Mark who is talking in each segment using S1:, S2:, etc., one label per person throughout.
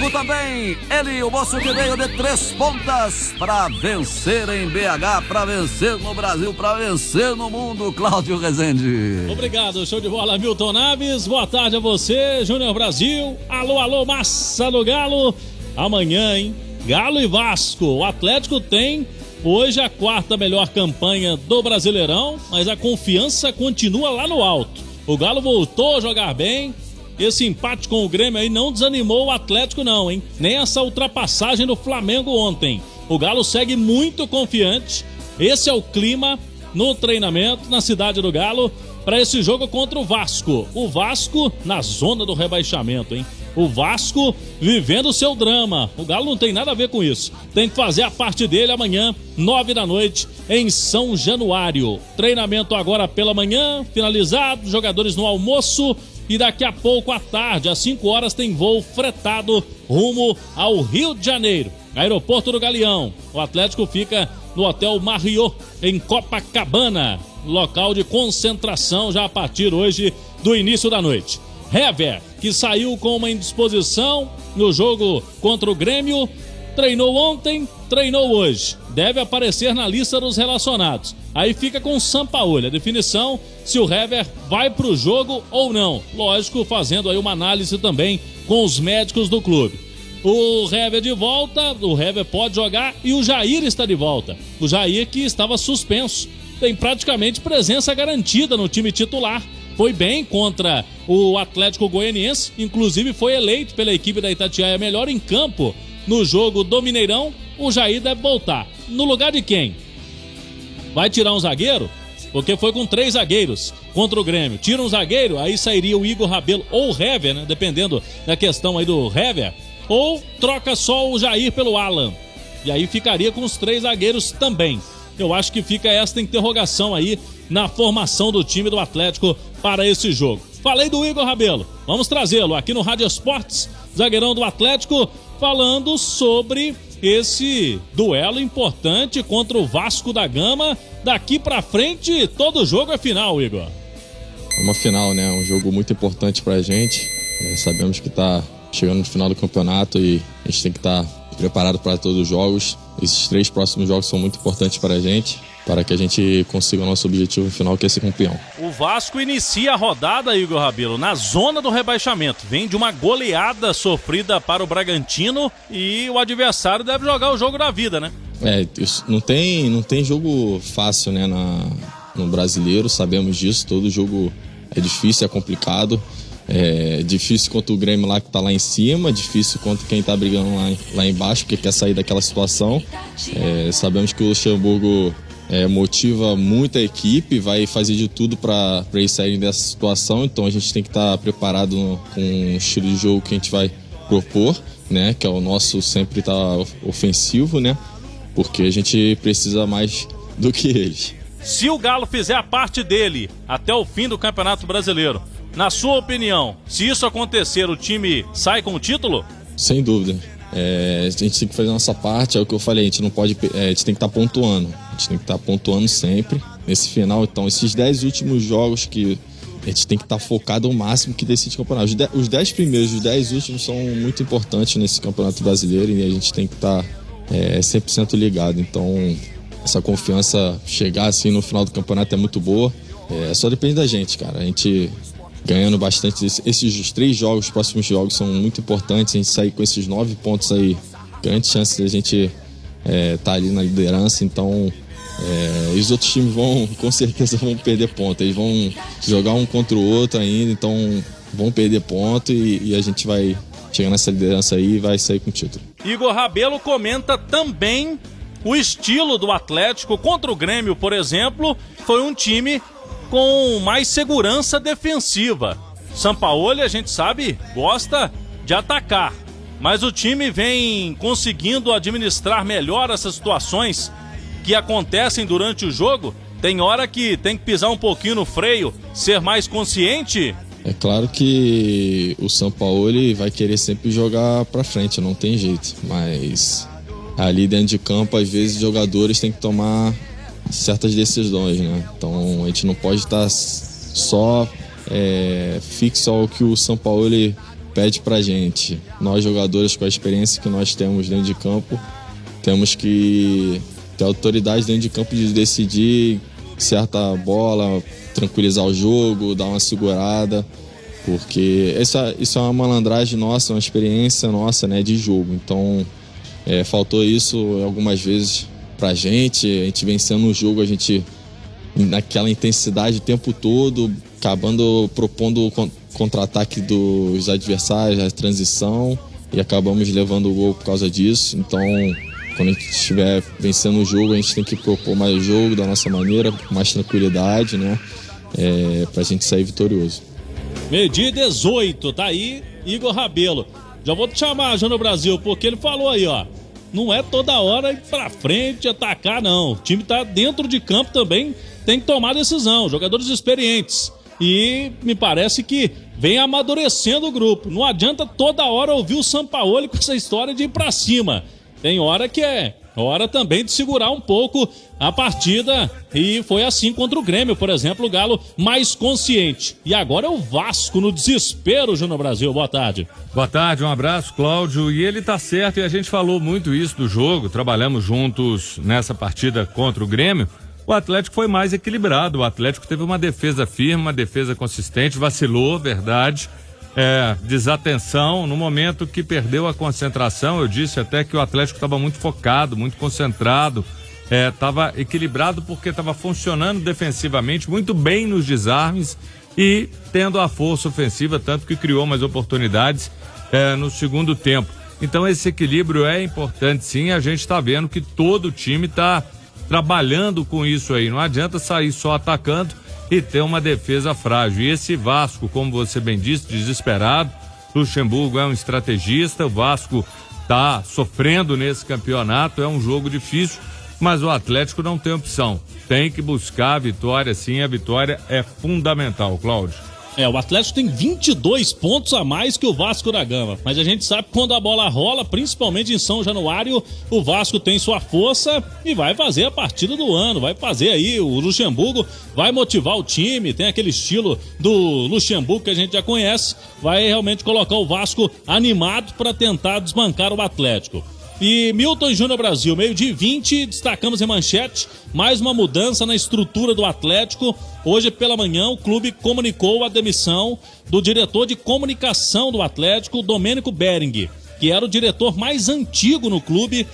S1: Vasco também, ele, o moço que veio de 3 pontas para vencer em BH, para vencer no Brasil, para vencer no mundo, Cláudio Rezende.
S2: Obrigado, show de bola, Milton Naves. Boa tarde a você, Júnior Brasil. Alô, alô, massa do Galo. Amanhã, hein? Galo e Vasco. O Atlético tem hoje a 4ª melhor campanha do Brasileirão, mas a confiança continua lá no alto. O Galo voltou a jogar bem. Esse empate com o Grêmio aí não desanimou o Atlético não, hein? Nem essa ultrapassagem do Flamengo ontem. O Galo segue muito confiante. Esse é o clima no treinamento na cidade do Galo para esse jogo contra o Vasco. O Vasco na zona do rebaixamento, hein? O Vasco vivendo o seu drama. O Galo não tem nada a ver com isso. Tem que fazer a parte dele amanhã, 9h, em São Januário. Treinamento agora pela manhã, finalizado, jogadores no almoço. E daqui a pouco à tarde, às 5h, tem voo fretado rumo ao Rio de Janeiro, aeroporto do Galeão. O Atlético fica no Hotel Marriott, em Copacabana, local de concentração já a partir hoje do início da noite. Hever, que saiu com uma indisposição no jogo contra o Grêmio, treinou ontem, treinou hoje. Deve aparecer na lista dos relacionados. Aí fica com o Sampaoli a definição se o Hever vai para o jogo ou não. Lógico, fazendo aí uma análise também com os médicos do clube. O Hever de volta, o Hever pode jogar e o Jair está de volta. O Jair que estava suspenso, tem praticamente presença garantida no time titular. Foi bem contra o Atlético Goianiense, inclusive foi eleito pela equipe da Itatiaia melhor em campo no jogo do Mineirão. O Jair deve voltar. No lugar de quem? Vai tirar um zagueiro? Porque foi com 3 zagueiros contra o Grêmio. Tira um zagueiro, aí sairia o Igor Rabelo ou o Hever, né? Dependendo da questão aí do Hever. Ou troca só o Jair pelo Alan. E aí ficaria com os 3 zagueiros também. Eu acho que fica esta interrogação aí na formação do time do Atlético para esse jogo. Falei do Igor Rabelo. Vamos trazê-lo aqui no Rádio Esportes, zagueirão do Atlético, falando sobre esse duelo importante contra o Vasco da Gama. Daqui pra frente, todo jogo é final, Igor.
S3: Uma final, né? Um jogo muito importante pra gente. Sabemos que tá chegando no final do campeonato e a gente tem que estar preparado para todos os jogos. Esses 3 próximos jogos são muito importantes para a gente, para que a gente consiga o nosso objetivo final, que é ser campeão.
S2: O Vasco inicia a rodada, Igor Rabelo, na zona do rebaixamento. Vem de uma goleada sofrida para o Bragantino e o adversário deve jogar o jogo da vida, né?
S3: Isso não tem jogo fácil, né, no brasileiro, sabemos disso. Todo jogo é difícil, é complicado. É difícil contra o Grêmio lá que tá lá em cima, difícil contra quem tá brigando lá embaixo, porque quer sair daquela situação. Sabemos que o Luxemburgo motiva muito a equipe, vai fazer de tudo para eles saírem dessa situação, então a gente tem que estar preparado com o estilo de jogo que a gente vai propor, né? Que é o nosso sempre tá ofensivo, né? Porque a gente precisa mais do que eles.
S2: Se o Galo fizer a parte dele até o fim do Campeonato Brasileiro, na sua opinião, se isso acontecer, o time sai com o título?
S3: Sem dúvida. A gente tem que fazer a nossa parte, é o que eu falei, a gente não pode, a gente tem que estar pontuando. A gente tem que estar pontuando sempre. Nesse final, então, esses 10 últimos jogos que a gente tem que estar focado ao máximo que decide o campeonato. Os 10 primeiros e os 10 últimos são muito importantes nesse Campeonato Brasileiro e a gente tem que estar 100% ligado. Então, essa confiança chegar assim no final do campeonato é muito boa. Só depende da gente, cara. A gente ganhando bastante. Esses 3 jogos, os próximos jogos são muito importantes. A gente sair com esses 9 pontos aí, grande chance de a gente tá ali na liderança. Então, os outros times com certeza vão perder ponto. Eles vão jogar um contra o outro ainda, então vão perder ponto e a gente vai chegar nessa liderança aí e vai sair com o título.
S2: Igor Rabelo comenta também o estilo do Atlético contra o Grêmio, por exemplo, foi um time com mais segurança defensiva. Sampaoli, a gente sabe, gosta de atacar, mas o time vem conseguindo administrar melhor essas situações que acontecem durante o jogo. Tem hora que tem que pisar um pouquinho no freio, ser mais consciente.
S3: É claro que o Sampaoli vai querer sempre jogar pra frente, não tem jeito, mas ali dentro de campo, às vezes, os jogadores têm que tomar certas decisões, né? Então a gente não pode estar só fixo ao que o Sampaoli pede pra gente, nós jogadores com a experiência que nós temos dentro de campo, temos que ter autoridade dentro de campo de decidir certa bola, tranquilizar o jogo, dar uma segurada, porque isso é uma malandragem nossa, uma experiência nossa, né, de jogo. Então, faltou isso algumas vezes pra gente. A gente vencendo o jogo, a gente naquela intensidade o tempo todo, acabando propondo o contra-ataque dos adversários, a transição, e acabamos levando o gol por causa disso. Então, quando a gente estiver vencendo o jogo, a gente tem que propor mais o jogo da nossa maneira, com mais tranquilidade, né? Pra gente sair vitorioso.
S2: Meio-dia 18, tá aí Igor Rabelo. Já vou te chamar, Júnior Brasil, porque ele falou aí, ó, não é toda hora ir pra frente, atacar, não. O time tá dentro de campo também, tem que tomar decisão, jogadores experientes. E me parece que vem amadurecendo o grupo. Não adianta toda hora ouvir o Sampaoli com essa história de ir pra cima. Tem hora que é hora também de segurar um pouco a partida, e foi assim contra o Grêmio, por exemplo, o Galo mais consciente. E agora é o Vasco no desespero, Júnior Brasil. Boa tarde.
S4: Boa tarde, um abraço, Cláudio. E ele tá certo, e a gente falou muito isso do jogo, trabalhamos juntos nessa partida contra o Grêmio. O Atlético foi mais equilibrado, o Atlético teve uma defesa firme, uma defesa consistente, vacilou, verdade. Desatenção no momento que perdeu a concentração. Eu disse até que o Atlético estava muito focado, muito concentrado, estava equilibrado porque estava funcionando defensivamente muito bem nos desarmes e tendo a força ofensiva, tanto que criou mais oportunidades no segundo tempo. Então esse equilíbrio é importante, sim. A gente está vendo que todo o time está trabalhando com isso aí. Não adianta sair só atacando e ter uma defesa frágil. E esse Vasco, como você bem disse, desesperado. Luxemburgo é um estrategista, o Vasco está sofrendo nesse campeonato, é um jogo difícil, mas o Atlético não tem opção. Tem que buscar a vitória, sim, a vitória é fundamental, Cláudio.
S2: O Atlético tem 22 pontos a mais que o Vasco da Gama, mas a gente sabe que quando a bola rola, principalmente em São Januário, o Vasco tem sua força e vai fazer a partida do ano, vai fazer aí, o Luxemburgo vai motivar o time, tem aquele estilo do Luxemburgo que a gente já conhece, vai realmente colocar o Vasco animado para tentar desbancar o Atlético. E Milton e Júnior Brasil, meio-dia 20, destacamos em manchete mais uma mudança na estrutura do Atlético. Hoje pela manhã o clube comunicou a demissão do diretor de comunicação do Atlético, Domênico Bering, que era o diretor mais antigo no clube,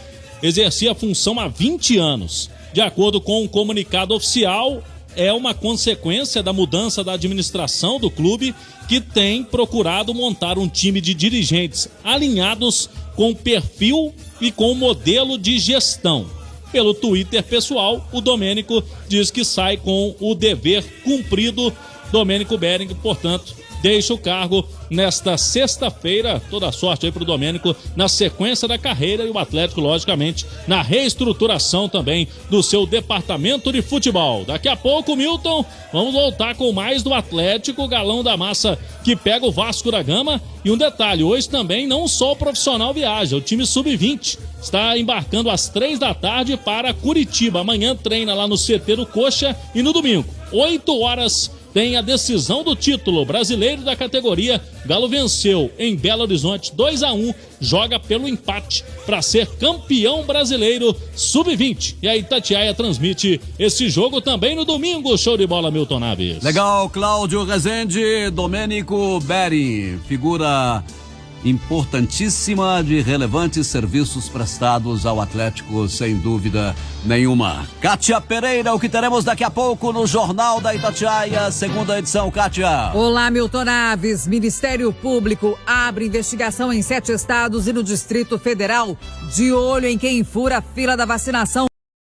S2: exercia a função há 20 anos. De acordo com um comunicado oficial, é uma consequência da mudança da administração do clube, que tem procurado montar um time de dirigentes alinhados com o perfil e com o modelo de gestão. Pelo Twitter pessoal, o Domênico diz que sai com o dever cumprido. Domênico Bering, portanto, deixa o cargo nesta sexta-feira. Toda sorte aí pro Domênico na sequência da carreira, e o Atlético, logicamente, na reestruturação também do seu departamento de futebol. Daqui a pouco, Milton, vamos voltar com mais do Atlético, o galão da massa que pega o Vasco da Gama. E um detalhe, hoje também não só o profissional viaja, o time sub-20 está embarcando às 15h para Curitiba. Amanhã treina lá no CT do Coxa e no domingo, 8h, tem a decisão do título brasileiro da categoria. Galo venceu em Belo Horizonte 2-1, joga pelo empate para ser campeão brasileiro sub-20. E a Itatiaia transmite esse jogo também no domingo. Show de bola, Milton Naves.
S1: Legal, Cláudio Rezende. Domênico Bering, figura importantíssima de relevantes serviços prestados ao Atlético, sem dúvida nenhuma. Kátia Pereira, o que teremos daqui a pouco no Jornal da Itatiaia, segunda edição, Kátia.
S5: Olá, Milton Naves. Ministério Público abre investigação em 7 estados e no Distrito Federal, de olho em quem fura a fila da vacinação.